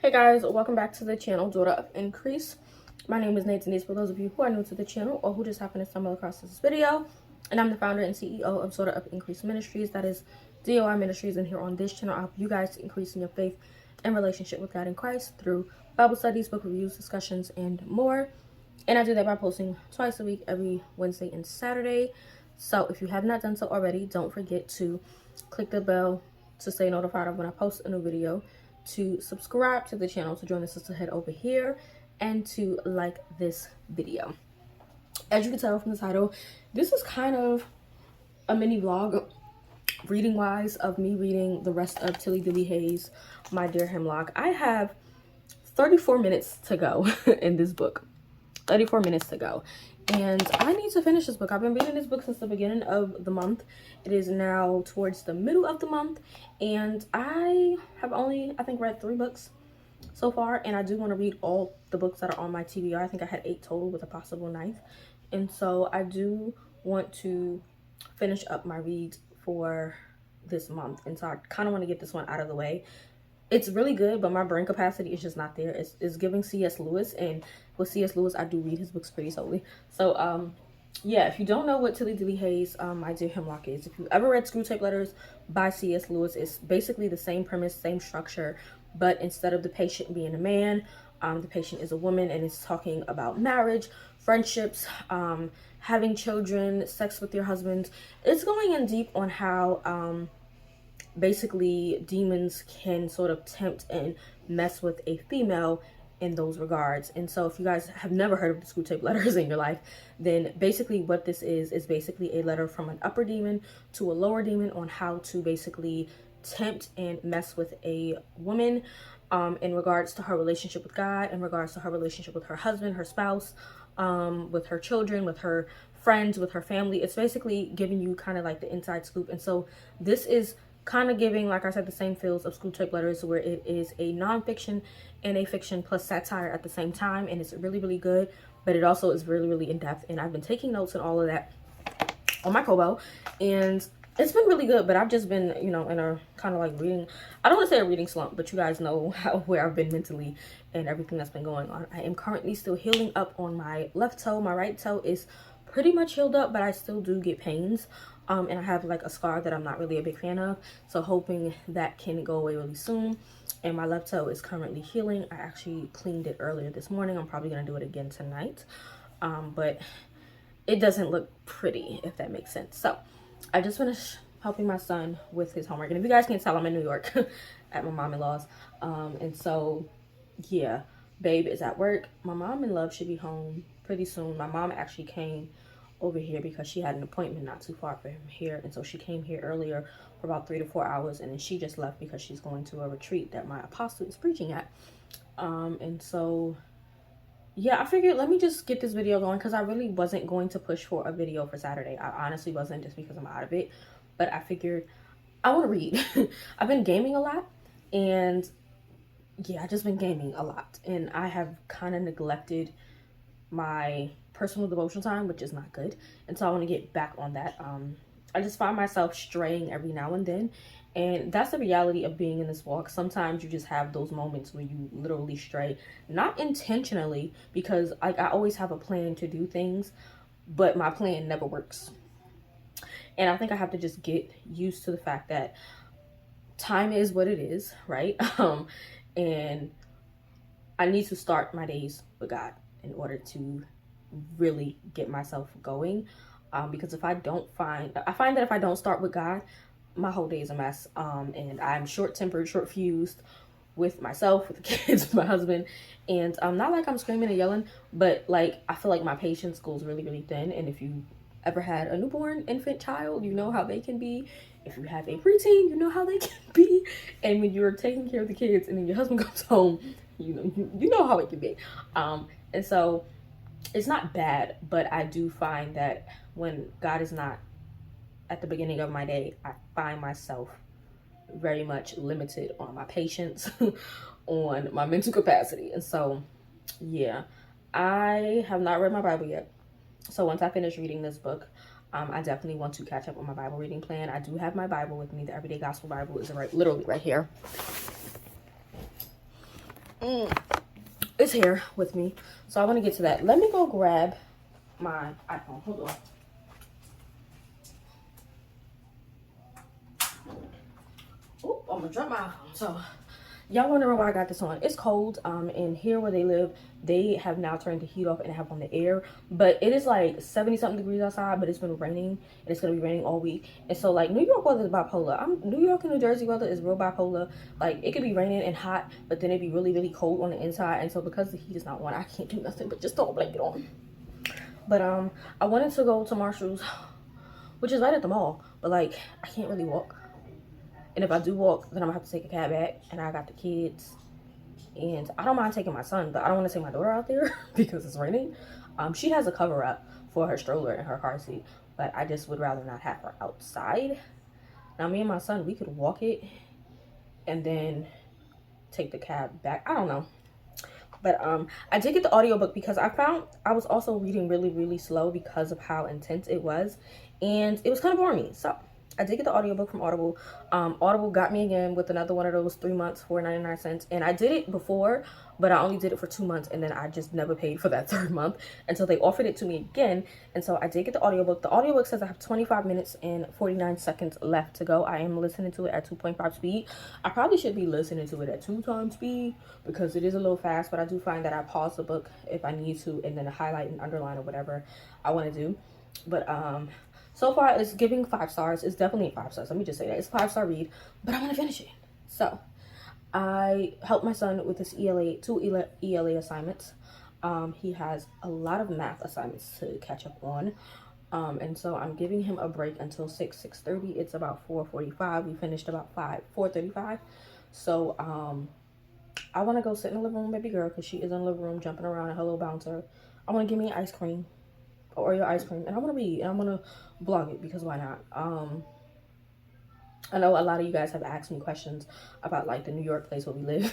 Hey guys, welcome back to the channel, Daughter of Increase. My name is Denise for those of you who are new to the channel or who just happen to stumble across this video. And I'm the founder and CEO of Daughter of Increase Ministries, that is DOI Ministries. And here on this channel, I help you guys to increase in your faith and relationship with God in Christ through Bible studies, book reviews, discussions, and more. And I do that by posting twice a week, every Wednesday and Saturday. So if you have not done so already, don't forget to click the bell to stay notified of when I post a new video, to subscribe to the channel, to join the sisterhood over here, and to like this video. As you can tell from the title, this is kind of a mini vlog, reading wise, of me reading the rest of Tilly Dillehay's My Dear Hemlock. I have 34 minutes to go in this book. 34 minutes to go. And I need to finish this book. I've been reading this book since the beginning of the month. It is now towards the middle of the month. And I have only, I think, read 3 books so far. And I do want to read all the books that are on my TBR. I think I had 8 total with a possible 9th. And so I do want to finish up my read for this month. And so I kind of want to get this one out of the way. It's really good, but my brain capacity is just not there. It's giving C.S. Lewis, and with C.S. Lewis, I do read his books pretty solely. So, yeah, if you don't know what Tilly Dillehay's My Dear Hemlock is, if you ever read Screwtape Letters by C.S. Lewis, it's basically the same premise, same structure, but instead of the patient being a man, the patient is a woman, and it's talking about marriage, friendships, having children, sex with your husband. It's going in deep on how basically demons can sort of tempt and mess with a female in those regards. And so if you guys have never heard of the Screwtape Letters in your life, then basically what this is basically a letter from an upper demon to a lower demon on how to basically tempt and mess with a woman in regards to her relationship with God, in regards to her relationship with her husband, her spouse, with her children, with her friends, with her family. It's basically giving you kind of like the inside scoop. And so this is kind of giving, like I said, the same feels of Screwtape Letters, where it is a nonfiction and a fiction plus satire at the same time. And it's really, really good, but it also is really, really in-depth. And I've been taking notes and all of that on my Kobo, and it's been really good. But I've just been, you know, in a kind of like reading, I don't want to say a reading slump, but you guys know where I've been mentally and everything that's been going on. I am currently still healing up on my left toe. My right toe is pretty much healed up, but I still do get pains. And I have like a scar that I'm not really a big fan of. So hoping that can go away really soon. And my left toe is currently healing. I actually cleaned it earlier this morning. I'm probably going to do it again tonight. But it doesn't look pretty, if that makes sense. So I just finished helping my son with his homework. And if you guys can't tell, I'm in New York at my mom-in-law's. And so, yeah, babe is at work. My mom-in-law should be home pretty soon. My mom actually came over here because she had an appointment not too far from here, and so she came here earlier for about 3 to 4 hours, and then she just left because she's going to a retreat that my apostle is preaching at. And so yeah, I figured let me just get this video going, because I really wasn't going to push for a video for Saturday. I honestly wasn't, just because I'm out of it. But I figured I want to read. I've been gaming a lot, and yeah, I just been gaming a lot, and I have kind of neglected my personal devotional time, which is not good. And so I want to get back on that. I just find myself straying every now and then, and that's the reality of being in this walk. Sometimes you just have those moments where you literally stray, not intentionally, because I always have a plan to do things, but my plan never works. And I think I have to just get used to the fact that time is what it is, right? And I need to start my days with God in order to really get myself going, because if I find that if I don't start with God, my whole day is a mess, and I'm short-tempered, short-fused with myself, with the kids, with my husband, and not like I'm screaming and yelling, but like I feel like my patience goes really, really thin. And if you ever had a newborn infant child, you know how they can be. If you have a preteen, you know how they can be. And when you're taking care of the kids and then your husband comes home, you know how it can be. And so it's not bad, but I do find that when God is not at the beginning of my day, I find myself very much limited on my patience, on my mental capacity. And so, yeah, I have not read my Bible yet. So once I finish reading this book, I definitely want to catch up on my Bible reading plan. I do have my Bible with me. The Everyday Gospel Bible is literally right here. It's here with me. So I want to get to that. Let me go grab my iPhone. Hold on. Oh, I'm gonna drop my iPhone. So y'all wondering why I got this on. It's cold. And here where they live, they have now turned the heat off and have on the air. But it is like 70 something degrees outside, but it's been raining and it's gonna be raining all week. And so like New York weather is bipolar. New York and New Jersey weather is real bipolar. Like it could be raining and hot, but then it'd be really, really cold on the inside. And so because the heat is not on, I can't do nothing but just throw a blanket on. But I wanted to go to Marshall's, which is right at the mall, but like I can't really walk. And if I do walk, then I'm gonna have to take a cab back. And I got the kids. And I don't mind taking my son, but I don't want to take my daughter out there because it's raining. She has a cover up for her stroller and her car seat, but I just would rather not have her outside. Now me and my son, we could walk it and then take the cab back. I don't know. But I did get the audiobook because I found I was also reading really, really slow because of how intense it was. And it was kind of boring me. So I did get the audiobook from Audible. Audible got me again with another one of those 3 months for 99 cents. And I did it before, but I only did it for 2 months. And then I just never paid for that third month until they offered it to me again. And so I did get the audiobook. The audiobook says I have 25 minutes and 49 seconds left to go. I am listening to it at 2.5 speed. I probably should be listening to it at 2 times speed because it is a little fast. But I do find that I pause the book if I need to and then highlight and underline or whatever I want to do. But so far, it's giving 5 stars. It's definitely 5 stars. Let me just say that. It's a 5-star read, but I want to finish it. So, I helped my son with his two ELA assignments. He has a lot of math assignments to catch up on. And so I'm giving him a break until 6:30. It's about 4:45. We finished about 4:35. So, I want to go sit in the living room, baby girl, because she is in the living room jumping around in her little bouncer. I want to give me ice cream. Oreo ice cream, and I want to read, and I'm gonna blog it because why not? I know a lot of you guys have asked me questions about like the New York place where we live.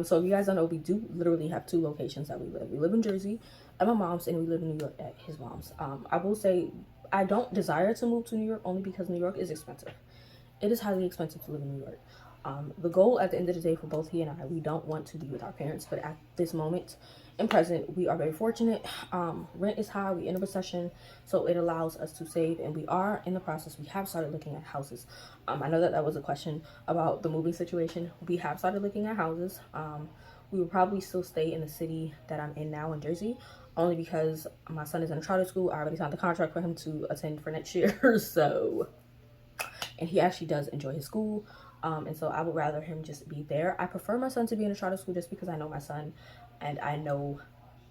So if you guys don't know, we do literally have 2 locations that we live. We live in Jersey at my mom's, and we live in New York at his mom's. I will say I don't desire to move to New York only because New York is expensive. It is highly expensive to live in New York. The goal at the end of the day for both he and I, we don't want to be with our parents, but at this moment in present, we are very fortunate. Rent is high, we're in a recession, so it allows us to save, and we are in the process. We have started looking at houses. I know that was a question about the moving situation. We have started looking at houses. We will probably still stay in the city that I'm in now in Jersey, only because my son is in a charter school. I already signed the contract for him to attend for next year, so, and he actually does enjoy his school. And so I would rather him just be there. I prefer my son to be in a charter school just because I know my son and I know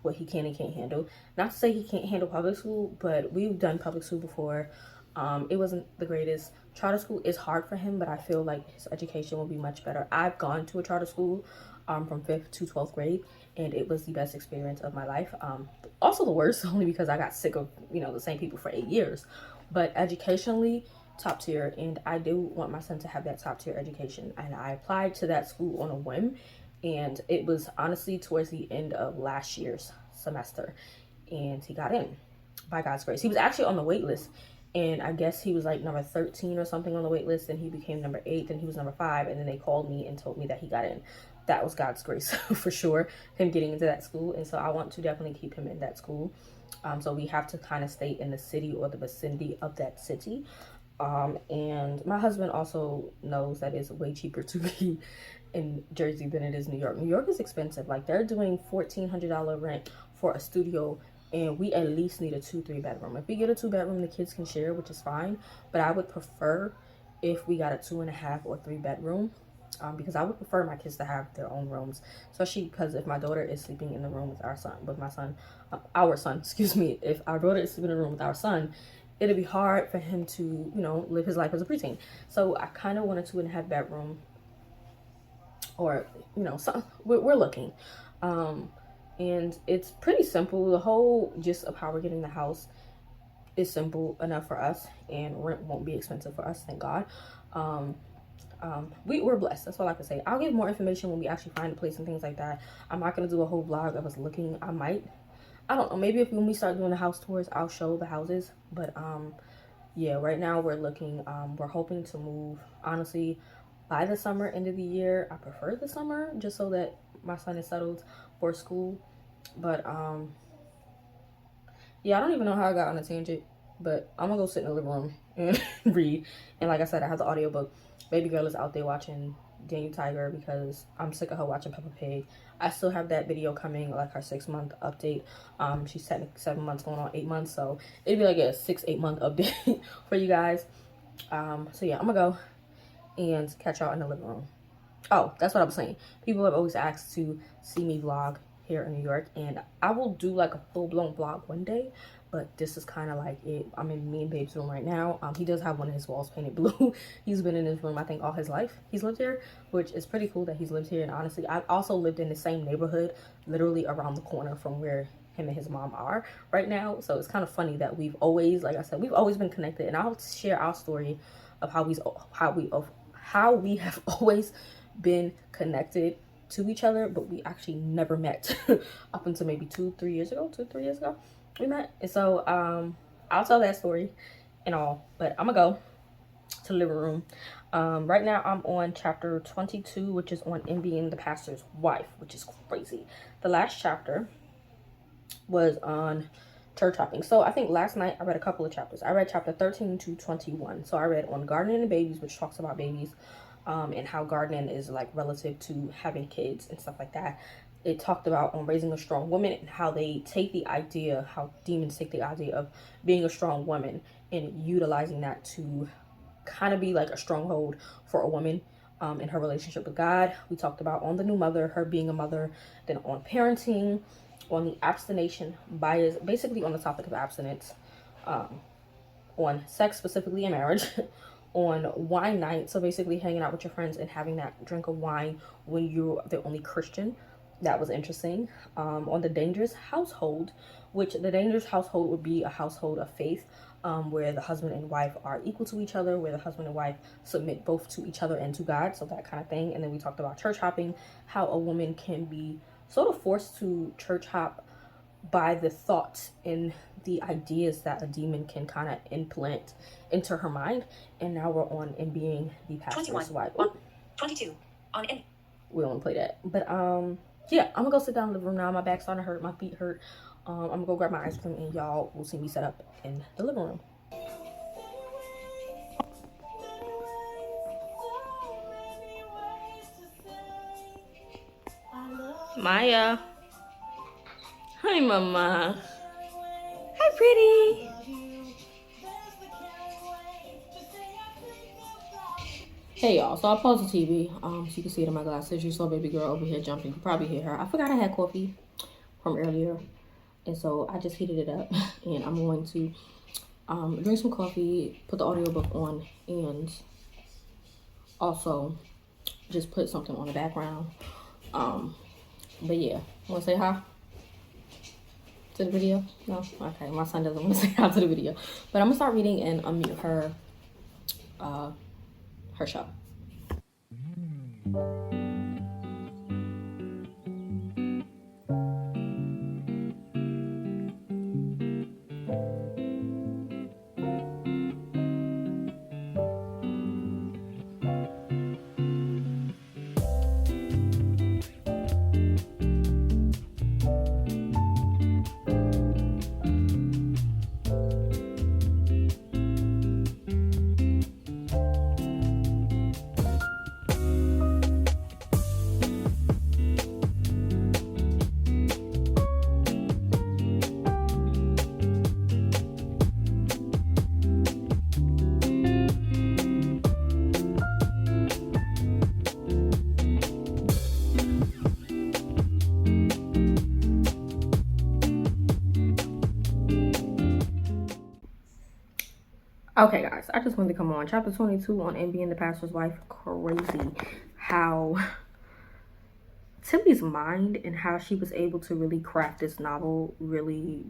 what he can and can't handle. Not to say he can't handle public school, but we've done public school before. It wasn't the greatest. Charter school is hard for him, but I feel like his education will be much better. I've gone to a charter school from 5th to 12th grade, and it was the best experience of my life. Also the worst, only because I got sick of, the same people for 8 years. But educationally, top tier, and I do want my son to have that top tier education, and I applied to that school on a whim, and it was honestly towards the end of last year's semester, and he got in by God's grace. He was actually on the wait list, and I guess he was like number 13 or something on the wait list, and he became number 8, and he was number 5, and then they called me and told me that he got in. That was God's grace for sure, him getting into that school, and so I want to definitely keep him in that school. So we have to kind of stay in the city or the vicinity of that city. And my husband also knows that it's way cheaper to be in Jersey than it is New York. New York is expensive. Like they're doing $1,400 rent for a studio, and we at least need a 2-3 bedroom. If we get a 2 bedroom, the kids can share, which is fine. But I would prefer if we got a 2.5 or 3 bedroom. Because I would prefer my kids to have their own rooms, especially because if my daughter is sleeping in the room with our son, if our daughter is sleeping in the room with our son, it'd be hard for him to, live his life as a preteen. So I kind of want a 2.5 bedroom, or, we're looking. And it's pretty simple. The whole gist of how we're getting the house is simple enough for us, and rent won't be expensive for us, thank God. We're blessed. That's all I can say. I'll give more information when we actually find a place and things like that. I'm not going to do a whole vlog of us looking. I don't know, maybe when we start doing the house tours, I'll show the houses. But yeah, right now we're looking. We're hoping to move, honestly, by the summer, end of the year. I prefer the summer just so that my son is settled for school. But yeah, I don't even know how I got on a tangent, but I'm gonna go sit in the living room and read. And like I said, I have the audiobook. Baby girl is out there watching Daniel Tiger because I'm sick of her watching Peppa Pig. I still have that video coming, like her 6-month update. She's technically 7 months, going on 8 months, so it'd be like a 6-8 month update for you guys. So yeah, I'm gonna go and catch y'all in the living room. Oh, that's what I was saying. People have always asked to see me vlog here in New York, and I will do like a full-blown vlog one day, but this is kind of like it. I'm in me and Babe's room right now. He does have one of his walls painted blue. He's been in his room, I think, all his life. He's lived here, which is pretty cool that he's lived here. And honestly, I've also lived in the same neighborhood, literally around the corner from where him and his mom are right now. So it's kind of funny that we've always, like I said, we've always been connected. And I'll share our story of how we have always been connected to each other, but we actually never met up until maybe 2-3 years ago. 2-3 years ago we met. And so I'll tell that story and all, but I'm gonna go to the living room. Right now I'm on chapter 22, which is on being the pastor's wife, which is crazy. The last chapter was on church hopping. So I think last night I read a couple of chapters. I read chapter 13 to 21. So I read on gardening and babies, which talks about babies, and how gardening is like relative to having kids and stuff like that. It talked about on raising a strong woman and how they take the idea, how demons take the idea of being a strong woman and utilizing that to kind of be like a stronghold for a woman in her relationship with God. We talked about on the new mother, her being a mother, then on parenting, on the abstination bias, basically on the topic of abstinence, on sex, specifically in marriage, on wine night, so basically hanging out with your friends and having that drink of wine when you're the only Christian. That was interesting. On the dangerous household, which the dangerous household would be a household of faith, where the husband and wife are equal to each other, where the husband and wife submit both to each other and to God, so that kind of thing. And then we talked about church hopping, how a woman can be sort of forced to church hop by the thoughts and the ideas that a demon can kind of implant into her mind. And now we're on in being the pastor's wife. 22 on in. We don't want to play that, but yeah, I'm gonna go sit down in the room now. My back's starting to hurt, my feet hurt. I'm gonna go grab my ice cream, and y'all will see me set up in the living room. Maya. Hi, Mama. Hi, pretty. Hey, y'all. So I paused the TV so you can see it in my glasses. You saw baby girl over here jumping. You can probably hear her. I forgot I had coffee from earlier, and so I just heated it up, and I'm going to drink some coffee, put the audiobook on, and also just put something on the background. But yeah, want to say hi to the video? No? Okay, my son doesn't want to say hi to the video. But I'm going to start reading and unmute her, her show. Okay, guys, I just wanted to come on. Chapter 22 on being the pastor's wife. Crazy how Tilly's mind and how she was able to really craft this novel really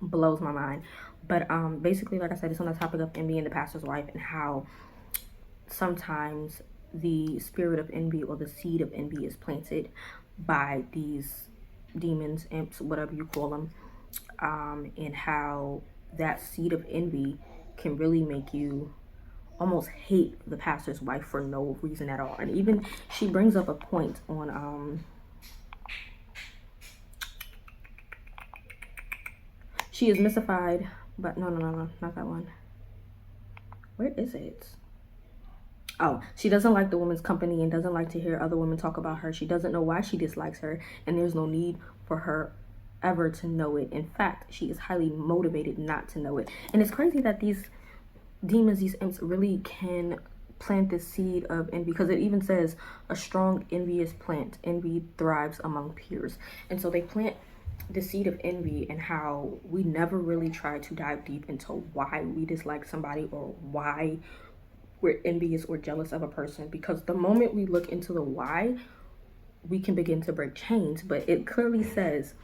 blows my mind. But basically, like I said, it's on the topic of being the pastor's wife and how sometimes the spirit of envy or the seed of envy is planted by these demons, imps, whatever you call them, and how that seed of envy can really make you almost hate the pastor's wife for no reason at all. And even she brings up a point on she is mystified, but no, not that one. Where is it? Oh, she doesn't like the woman's company and doesn't like to hear other women talk about her. She doesn't know why she dislikes her, and there's no need for her ever to know it. In fact, she is highly motivated not to know it. And it's crazy that these demons, these imps, really can plant this seed of envy, because it even says a strong envious plant, envy thrives among peers. And so they plant the seed of envy, and how we never really try to dive deep into why we dislike somebody or why we're envious or jealous of a person, because the moment we look into the why, we can begin to break chains. But it clearly says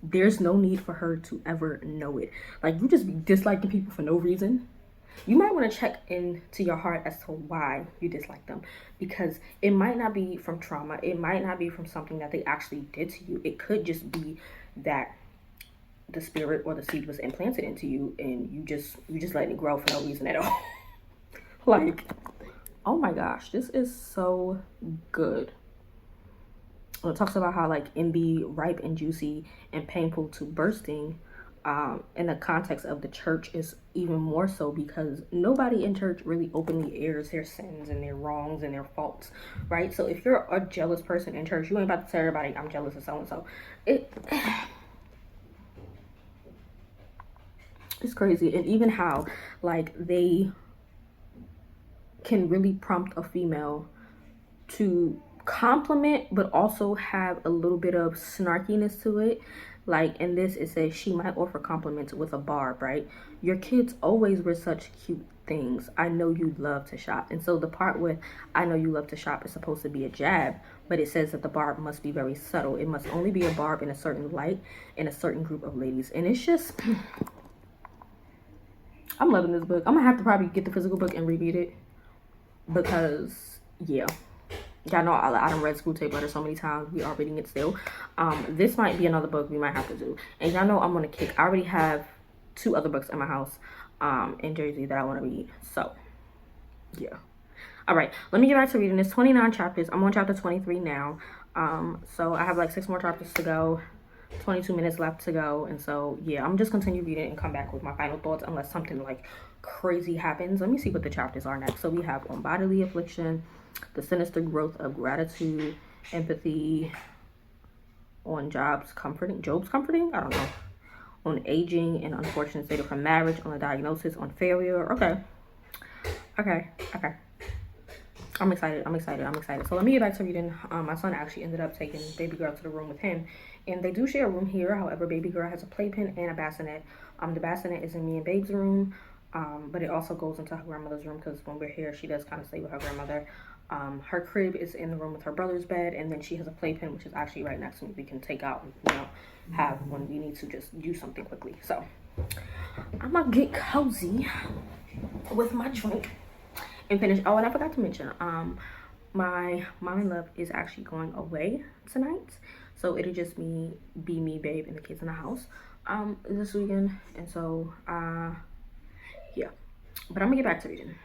there's no need for her to ever know it. Like, you just be disliking people for no reason. You might want to check into your heart as to why you dislike them, because it might not be from trauma. It might not be from something that they actually did to you. It could just be that the spirit or the seed was implanted into you, and you just letting it grow for no reason at all. Like, oh my gosh, this is so good. It talks about how, like, envy, ripe and juicy and painful to bursting, in the context of the church is even more so, because nobody in church really openly airs their sins and their wrongs and their faults, right? So if you're a jealous person in church, you ain't about to tell everybody, I'm jealous of so-and-so. It's crazy. And even how, like, they can really prompt a female to compliment, but also have a little bit of snarkiness to it. Like in this, it says she might offer compliments with a barb, right? Your kids always wear such cute things. I know you love to shop. And so the part with I know you love to shop is supposed to be a jab, but it says that the barb must be very subtle. It must only be a barb in a certain light in a certain group of ladies. And it's just I'm loving this book. I'm gonna have to probably get the physical book and reread it, because yeah, y'all know I done read School Tape Letter so many times. We are reading it still. This might be another book we might have to do. And y'all know I'm on a kick. I already have 2 other books in my house in Jersey that I want to read. So yeah. All right, let me get back to reading this. 29 chapters. I'm on chapter 23 now. So I have like 6 more chapters to go. 22 minutes left to go. And so yeah, I'm just continue reading and come back with my final thoughts unless something like crazy happens. Let me see what the chapters are next. So we have on bodily affliction, the sinister growth of gratitude, empathy, on Job's comforting, I don't know, on aging and unfortunate state of her marriage, on the diagnosis, on failure. Okay. I'm excited. So let me get back to reading. My son actually ended up taking baby girl to the room with him, and they do share a room here. However, baby girl has a playpen and a bassinet. The bassinet is in me and babe's room, but it also goes into her grandmother's room, because when we're here, she does kind of stay with her grandmother. Her crib is in the room with her brother's bed, and then she has a playpen, which is actually right next to me. We can take out and, you know, have when we need to just use something quickly. So I'm gonna get cozy with my drink and finish. Oh, and I forgot to mention, my mom and love is actually going away tonight, so it'll just be me, babe, and the kids in the house this weekend. And so yeah, but I'm gonna get back to reading.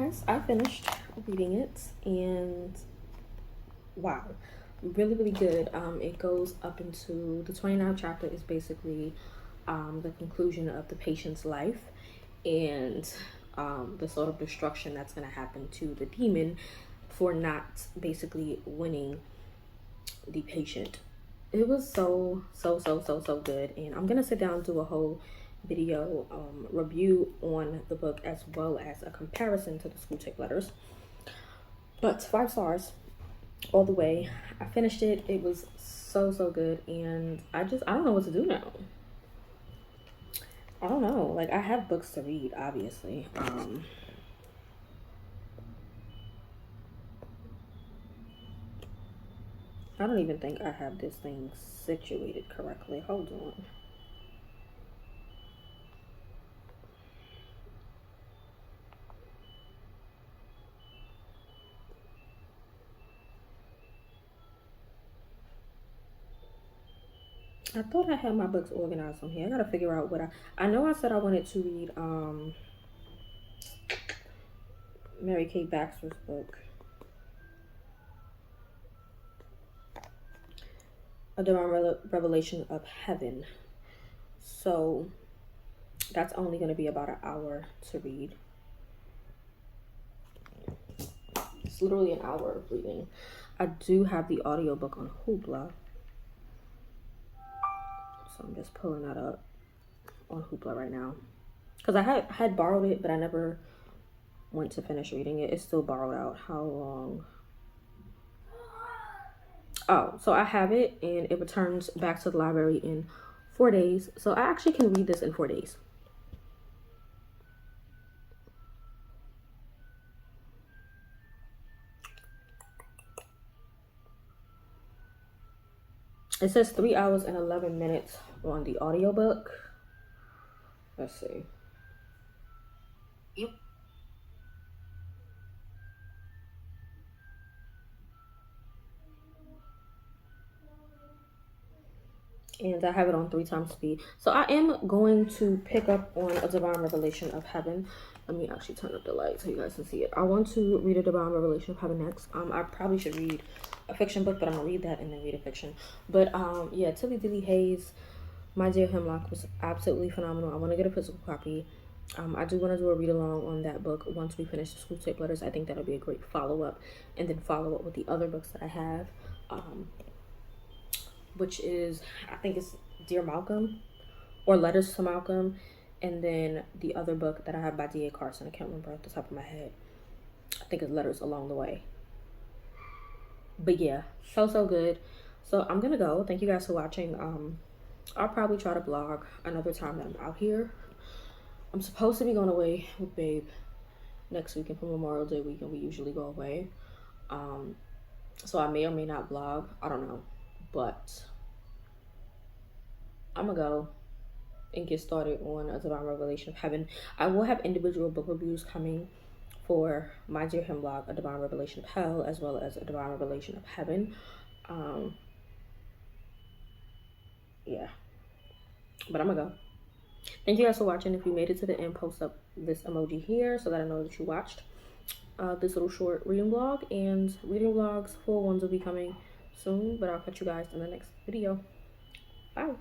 guys, I finished reading it, and wow, really good. It goes up into the 29th chapter is basically the conclusion of the patient's life, and the sort of destruction that's going to happen to the demon for not basically winning the patient. It was so good, and I'm gonna sit down and do a whole video review on the book, as well as a comparison to the school tape letters. But 5 stars all the way. I finished it. It was so good, and I don't know what to do now. I don't know, like, I have books to read, obviously. I don't even think I have this thing situated correctly. Hold on. I thought I had my books organized on here. I gotta figure out what I know I said I wanted to read Mary Kay Baxter's book, A Divine Revelation of Heaven. So that's only going to be about an hour to read. It's literally an hour of reading. I do have the audiobook on Hoopla, so I'm just pulling that up on Hoopla right now, because I had borrowed it, but I never went to finish reading it. It's still borrowed out. How long? Oh, so I have it, and it returns back to the library in 4 days. So I actually can read this in 4 days. It says 3 hours and 11 minutes on the audiobook. Let's see. Yep. And I have it on 3 times speed. So I am going to pick up on A Divine Revelation of Heaven. Let me actually turn up the light so you guys can see it. I want to read A Divine Revelation of Heaven next. I probably should read a fiction book, but I'm gonna read that and then read a fiction. But yeah, Tilly Dillehay's My Dear Hemlock was absolutely phenomenal. I want to get a physical copy. I do want to do a read along on that book once we finish the school tape letters. I think that'll be a great follow-up, and then follow up with the other books that I have, which is, I think it's Dear Malcolm or Letters to Malcolm, and then the other book that I have by D.A. Carson. I can't remember off the top of my head. I think it's Letters Along the Way. But yeah, so good. So I'm gonna go. Thank you guys for watching. I'll probably try to vlog another time that I'm out here. I'm supposed to be going away with Babe next weekend for Memorial Day weekend. We usually go away. So I may or may not vlog. I don't know. But I'm gonna go and get started on A Divine Revelation of Heaven. I will have individual book reviews coming for My Dear Hemlock, A Divine Revelation of Hell, as well as A Divine Revelation of Heaven. Yeah, but I'm gonna go. Thank you guys for watching. If you made it to the end, post up this emoji here so that I know that you watched this little short reading vlog. And reading vlogs, full ones will be coming soon, but I'll catch you guys in the next video. Bye.